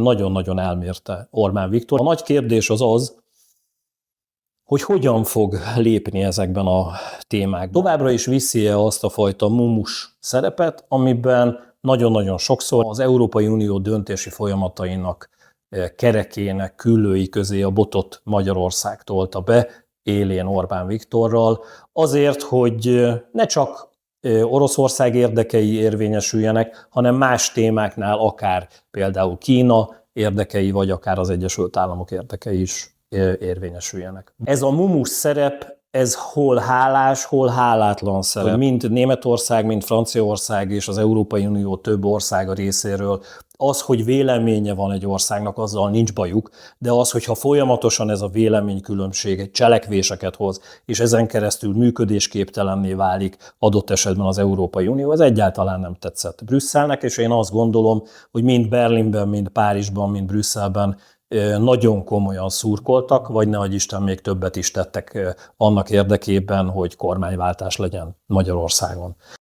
nagyon-nagyon elmérte Orbán Viktor. A nagy kérdés az, hogy hogyan fog lépni ezekben a témákban. Továbbra is viszi-e azt a fajta mumus szerepet, amiben nagyon-nagyon sokszor az Európai Unió döntési folyamatainak kerekének, küllői közé a botot Magyarország tolta be, élén Orbán Viktorral, azért, hogy ne csak Oroszország érdekei érvényesüljenek, hanem más témáknál akár például Kína érdekei, vagy akár az Egyesült Államok érdekei is érvényesüljenek. Ez a mumus szerep, ez hol hálás, hol hálátlan szerep. Mind Németország, mind Franciaország és az Európai Unió több országa részéről az, hogy véleménye van egy országnak, azzal nincs bajuk, de az, hogyha folyamatosan ez a véleménykülönbség egy cselekvéseket hoz, és ezen keresztül működésképtelenné válik adott esetben az Európai Unió, ez egyáltalán nem tetszett Brüsszelnek, és én azt gondolom, hogy mind Berlinben, mind Párizsban, mind Brüsszelben nagyon komolyan szurkoltak, vagy nehogy Isten még többet is tettek annak érdekében, hogy kormányváltás legyen Magyarországon.